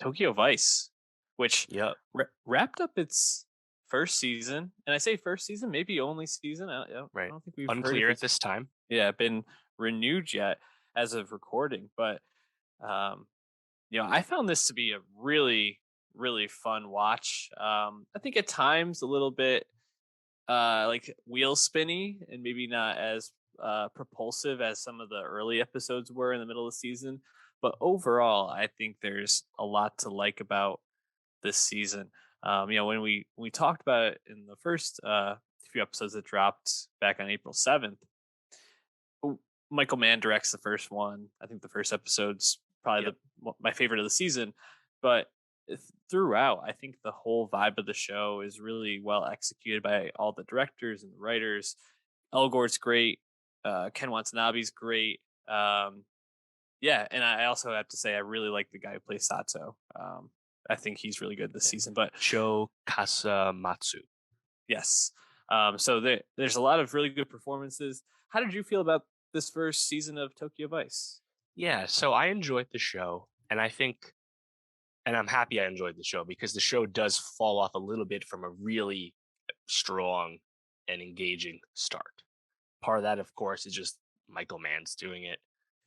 Tokyo Vice, which Yep. wrapped up its first season, and I say first season, maybe only season. I Right. don't think we've heard if Unclear at it's this time. been renewed yet as of recording, but um, I found this to be a really fun watch. I think at times a little bit like wheel spinny and maybe not as propulsive as some of the early episodes were in the middle of the season. But overall, I think there's a lot to like about this season. When we talked about it in the first few episodes that dropped back on April 7th, Michael Mann directs the first one. I think the first episode's probably Yep. my favorite of the season, but throughout, I think the whole vibe of the show is really well executed by all the directors and the writers. Elgore's great. Ken Watanabe's great. Yeah, and I also have to say I really like the guy who plays Sato. I think he's really good this Yeah. season. But Sho Kasamatsu. yes, so there's a lot of really good performances. How did you feel about this first season of Tokyo Vice? Yeah, so I enjoyed the show, and I think, and I'm happy I enjoyed the show because the show does fall off a little bit from a really strong and engaging start. Part of that, of course, is just Michael Mann's doing it.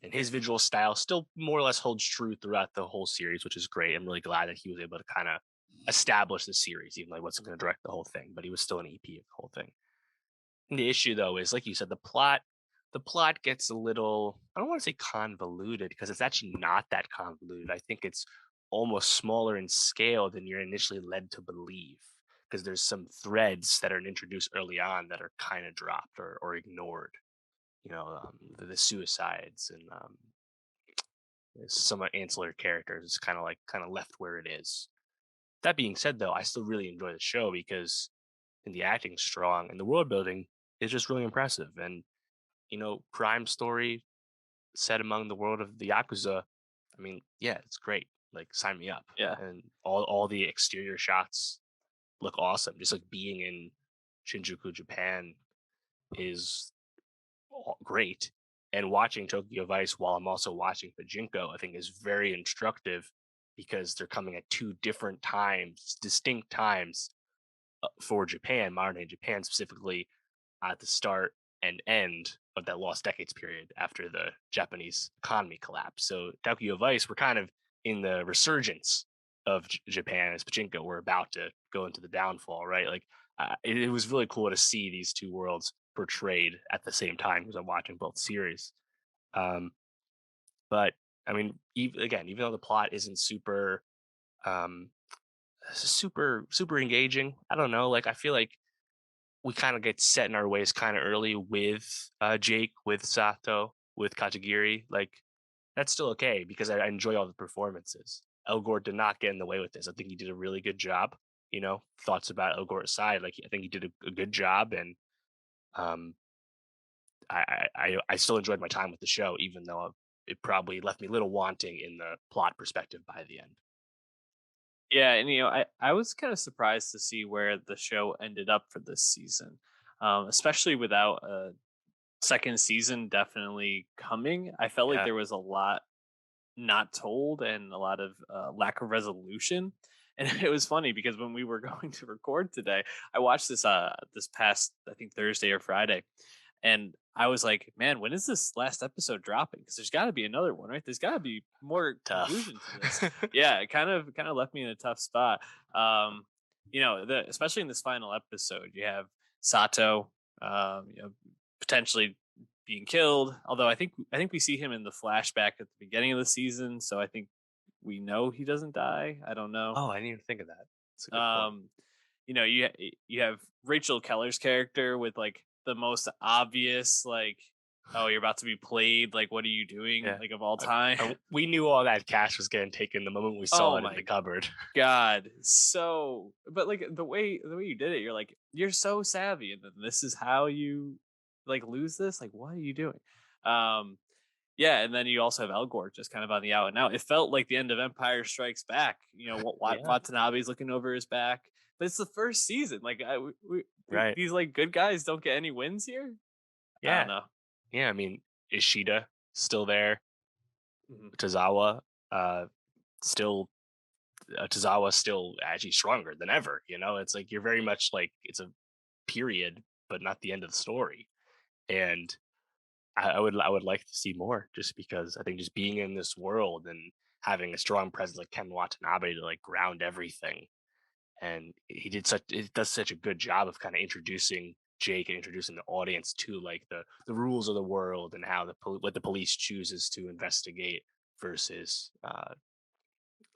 And his visual style still more or less holds true throughout the whole series, which is great. I'm really glad that he was able to kind of establish the series, even though he wasn't going to direct the whole thing, but he was still an EP of the whole thing. And the issue, though, is like you said, the plot gets a little, I don't want to say convoluted because it's actually not that convoluted. I think it's almost smaller in scale than you're initially led to believe because there's some threads that are introduced early on that are kind of dropped or ignored. The suicides and some ancillary characters. It's kind of left where it is. That being said, though, I still really enjoy the show because the acting's strong and the world building is just really impressive. And crime story set among the world of the Yakuza. I mean, yeah, it's great. Like, sign me up. Yeah, And all the exterior shots look awesome. Just like being in Shinjuku, Japan is great. And watching Tokyo Vice while I'm also watching Pachinko, I think is very instructive because they're coming at two different times, distinct times for Japan, modern day Japan specifically, at the start and end of that lost decades period after the Japanese economy collapsed. So Tokyo Vice, we're kind of in the resurgence of Japan as Pachinko. We're about to go into the downfall, right? Like it was really cool to see these two worlds portrayed at the same time because I'm watching both series. Um, but I mean, even though the plot isn't um, super engaging, I don't know. Like I feel like we kind of get set in our ways kind of early with Jake, with Sato, with Katagiri. Like that's still okay because I enjoy all the performances. Elgort did not get in the way with this. I think he did a really good job. Thoughts about Elgort aside, like I think he did a good job, and um, I still enjoyed my time with the show, even though it probably left me a little wanting in the plot perspective by the end. yeah, and I was kind of surprised to see where the show ended up for this season, especially without a second season definitely coming. I felt like Yeah, there was a lot not told and a lot of lack of resolution. And it was funny because when we were going to record today, I watched this past I think Thursday or Friday, and I was like, "Man, when is this last episode dropping? Because there's got to be another one, right? There's got to be more tough. conclusion to this." Yeah, it kind of left me in a tough spot. Um, especially in this final episode, you have Sato, potentially being killed. Although I think we see him in the flashback at the beginning of the season, so I think we know he doesn't die. I don't know. Oh, I didn't even think of that. That's a good point. Um, you have Rachel Keller's character with like the most obvious like, oh, you're about to be played. Like, what are you doing? Yeah. Like of all Uh, time. we knew all that cash was getting taken the moment we saw Oh it in the my cupboard. god, so but like the way you did it, you're like you're so savvy, and then this is how you like lose this. Like, what are you doing? Um, Yeah, and then you also have Elgort just kind of on the out and out. It felt like the end of Empire Strikes Back. Yeah. Watanabe's looking over his back, but it's the first season. Like, Right. these like good guys don't get any wins here. I don't Yeah. know. Yeah. I mean, Ishida still there. Mhm. Tozawa, uh, still. Tozawa still actually stronger than ever. You know, it's like you're very much like it's a period, but not the end of the story. And I would like to see more, just because I think just being in this world and having a strong presence like Ken Watanabe to like ground everything, and he does such a good job of kind of introducing Jake and introducing the audience to like the rules of the world and how what the police chooses to investigate versus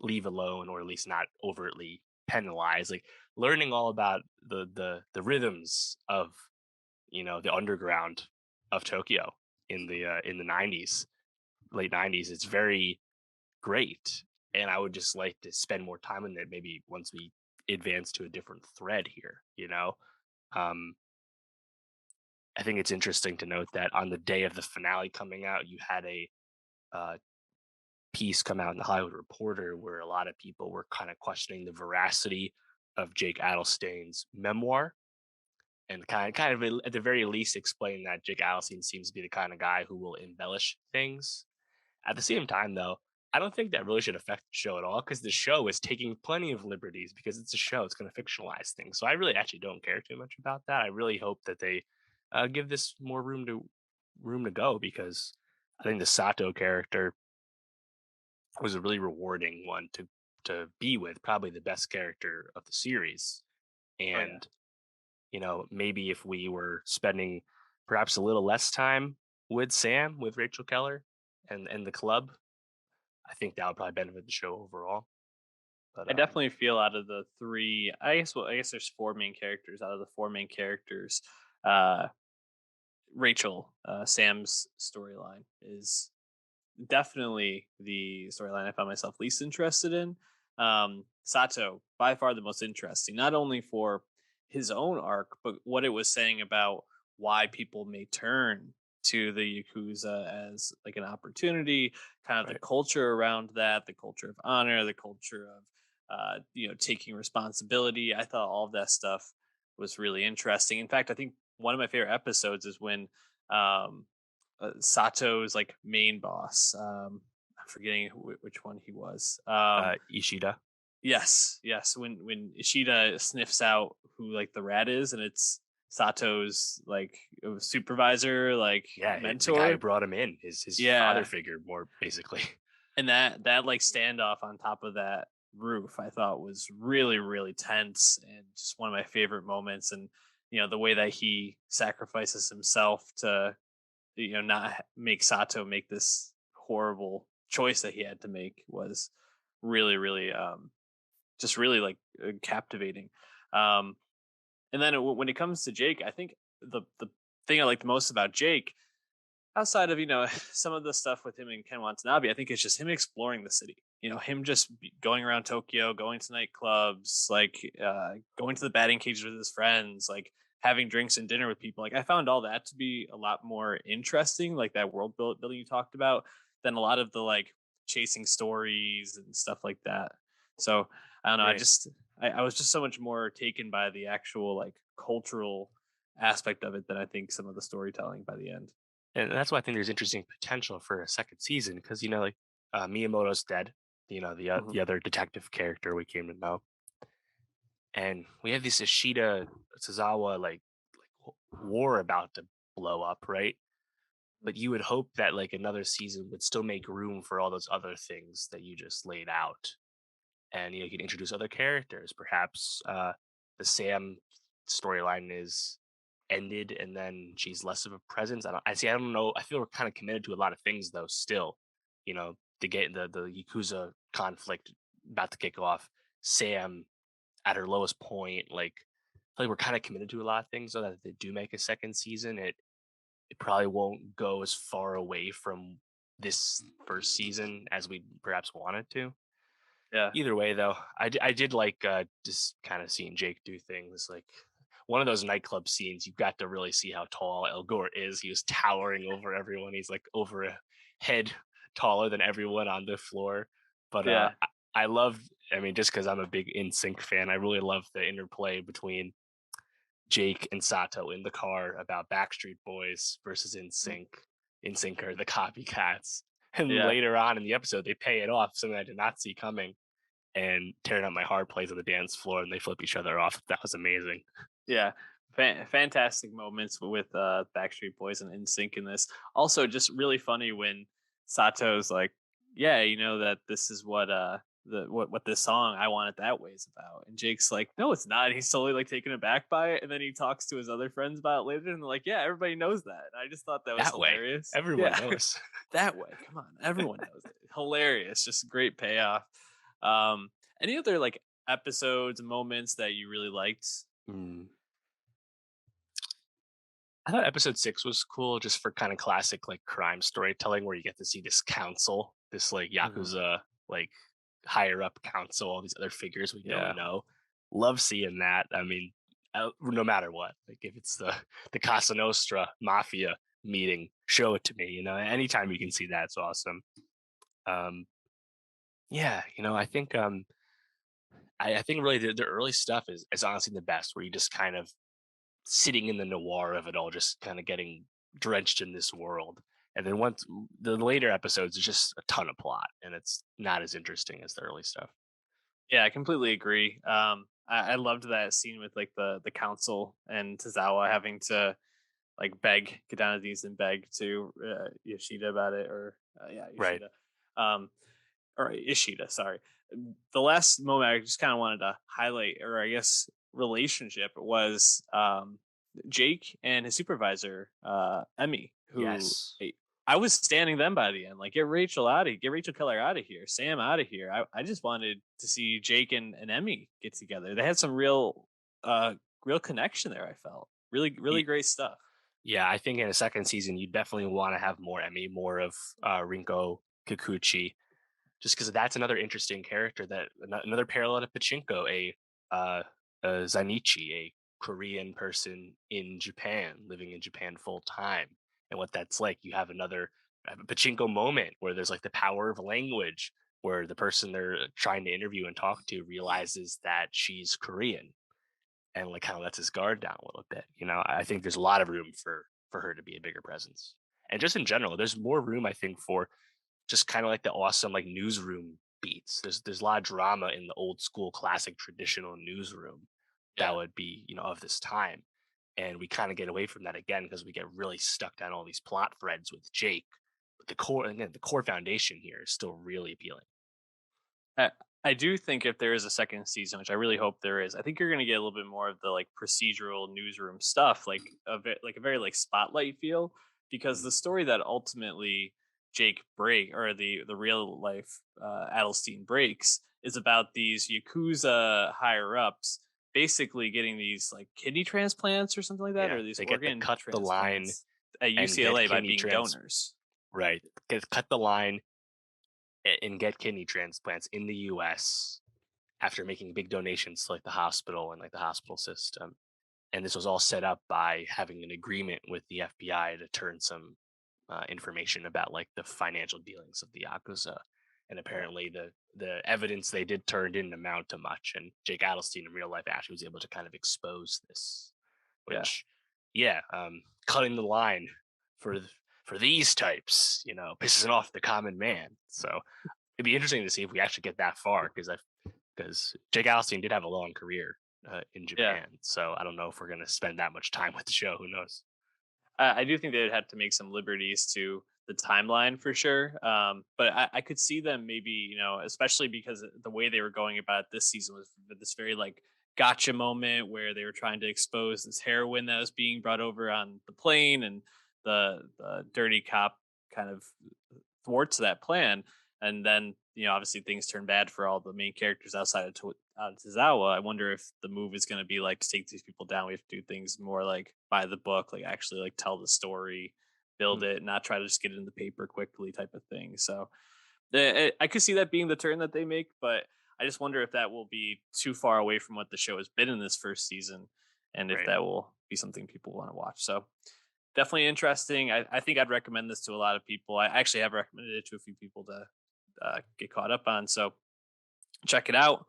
leave alone, or at least not overtly penalize. Like learning all about the rhythms of, the underground of Tokyo in the 90s, late 90s. It's very great, and I would just like to spend more time in it. Maybe once we advance to a different thread here, um, I think it's interesting to note that on the day of the finale coming out, you had a uh, piece come out in the Hollywood Reporter where a lot of people were kind of questioning the veracity of Jake Adelstein's memoir, and kind of at the very least explain that Jake Adelstein seems to be the kind of guy who will embellish things. At the same time, though, I don't think that really should affect the show at all, because the show is taking plenty of liberties because it's a show. It's going to fictionalize things. So I really actually don't care too much about that. I really hope that they give this more room to go, because I think the Sato character was a really rewarding one to be with, probably the best character of the series. Oh yeah. And maybe if we were spending perhaps a little less time with Sam, with Rachel Keller, and the club, I think that would probably benefit the show overall. But I definitely feel out of the three, I guess there's four main characters. Out of the four main characters, uh, Rachel, Sam's storyline is definitely the storyline I found myself least interested in. Sato, by far the most interesting, not only for his own arc, but what it was saying about why people may turn to the Yakuza as like an opportunity, kind of the right, culture around that, the culture of honor, the culture of, taking responsibility. I thought all of that stuff was really interesting. In fact, I think one of my favorite episodes is when, um, Sato's like main boss. I'm forgetting which one he was. Ishida, Yes, yes. When Ishida sniffs out who like the rat is, and it's Sato's like supervisor, like yeah, the guy who mentor. brought him in, his father Yeah, figure, more basically. and that like standoff on top of that roof, I thought was really really tense and just one of my favorite moments. And the way that he sacrifices himself to not make Sato make this horrible choice that he had to make was really, really, just really like captivating. Um, and then when it comes to Jake, I think the thing I like the most about Jake, outside of some of the stuff with him and Ken Watanabe, I think it's just him exploring the city. Him just going around Tokyo, going to nightclubs, like going to the batting cages with his friends, like having drinks and dinner with people. Like I found all that to be a lot more interesting, like that building you talked about, than a lot of the like chasing stories and stuff like that. So I don't know. Right, I was just so much more taken by the actual like cultural aspect of it than I think some of the storytelling by the end. and that's why I think there's interesting potential for a second season, because like Miyamoto's dead. Mhm. The other detective character we came to know, and we have this Ishida Tozawa war about to blow up, right? But you would hope that like another season would still make room for all those other things that you just laid out, and you can introduce other characters. Perhaps the Sam storyline is ended, and then she's less of a presence. I don't know. I feel we're kind of committed to a lot of things though. Still, to get the Yakuza conflict about to kick off. Sam at her lowest point, like I feel like we're kind of committed to a lot of things. So that if they do make a second season, it probably won't go as far away from this first season as we perhaps wanted to. Yeah. Either way, though, I did like just kind of seeing Jake do things like one of those nightclub scenes. You got to really see how tall El Gore is. He was towering over everyone. He's like over a head taller than everyone on the floor. But Yeah. I love. I mean, just because I'm a big NSYNC fan, I really love the interplay between Jake and Sato in the car about Backstreet Boys versus Mm. NSYNC. NSYNC are the copycats. And Yeah. later on in the episode, they pay it off, something I did not see coming. and Tearing Up My Heart plays on the dance floor, and they flip each other off. That was amazing. Yeah, fantastic moments with Backstreet Boys and NSYNC in this. Also, just really funny when Sato's like, "Yeah, you know that this is what what this song I Want It That Way is about," and Jake's like, "No, it's not." He's totally like taken aback by it, and then he talks to his other friends about it later, and they're like, "Yeah, everybody knows that." And I just thought that was That way, hilarious. everyone Yeah, knows. that way. Come on, everyone knows it. Hilarious, just a great payoff. Um, any other like episodes, moments that you really liked? Mm. I thought episode 6 was cool just for kind of classic like crime storytelling where you get to see this council, this like Mhm. yakuza like higher up council, all these other figures we don't Yeah. know. Love seeing that. I mean, no matter what, like if it's the Casa Nostra mafia meeting, show it to me. Anytime you can see that, it's awesome. Um, yeah, I think really the early stuff is honestly the best, where you just kind of sitting in the noir of it all, just kind of getting drenched in this world. And then once the later episodes, is just a ton of plot, and it's not as interesting as the early stuff. Yeah, I completely agree. I loved that scene with like the council and Tozawa having to like get down his knees and beg to Yoshida about it, or yeah, Right. Yoshida, um, or Ishida. Sorry. The last moment I just kind of wanted to highlight, or I guess relationship, was Jake and his supervisor, Emmy, who Yes. I was standing them by the end. Like, get Rachel Keller out of here, Sam out of here. I just wanted to see Jake and Emmy get together. They had some uh, real connection there. I felt really Y- great stuff. Yeah, I think in a second season, you definitely want to have more Emmy, more of Rinko Kikuchi, just because that's another interesting character, that another parallel to Pachinko, uh, a Zanichi, a Korean person in Japan, living in Japan full time, and what that's like. You have a Pachinko moment where there's like the power of language, where the person they're trying to interview and talk to realizes that she's Korean, and like kind of lets his guard down a little bit. I think there's a lot of room for her to be a bigger presence, and just in general, there's more room I think for just kind of like the awesome like newsroom beats. There's a lot of drama in the old school classic traditional newsroom that Yeah. would be, of this time. And we kind of get away from that again because we get really stuck down all these plot threads with Jake. But the core foundation here is still really appealing. I, I do think if there is a second season, which I really hope there is, I think you're going to get a little bit more of the like procedural newsroom stuff, like like a very like spotlight feel, because Mm. the story that ultimately Jake break or the real life Adelstein breaks is about these yakuza higher ups basically getting these like kidney transplants or something like that, Yeah. or these They get to organ cut the line transplants at and get UCLA by kidney being trans donors. right. Cut the line and get kidney transplants in the US after making big donations to like the hospital and like the hospital system. And this was all set up by having an agreement with the FBI to turn some information about like the financial dealings of the yakuza. And Yeah, apparently, the evidence they did turn didn't amount to much. And Jake Adelstein in real life actually was able to kind of expose this, yeah. which, yeah, cutting the line for for these types, pisses off the common man. So it'd be interesting to see if we actually get that far, because Jake Adelstein did have a long career in Yeah. Japan. So I don't know if we're going to spend that much time with the show. Who knows? I do think they'd have to make some liberties to the timeline for sure. But I could see them maybe, especially because the way they were going about it this season was this very like gotcha moment where they were trying to expose this heroin that was being brought over on the plane, and the dirty cop kind of thwarts that plan. And then, obviously things turn bad for all the main characters outside of out of Tozawa. I wonder if the move is going to be like to take these people down. We have to do things more like by the book, like actually like tell the story, build Hmm, it, not try to just get it in the paper quickly type of thing. So I could see that being the turn that they make, but I just wonder if that will be too far away from what the show has been in this first season, and if right. that will be something people want to watch. So definitely interesting. I think I'd recommend this to a lot of people. I actually have recommended it to a few people to get caught up on. So check it out.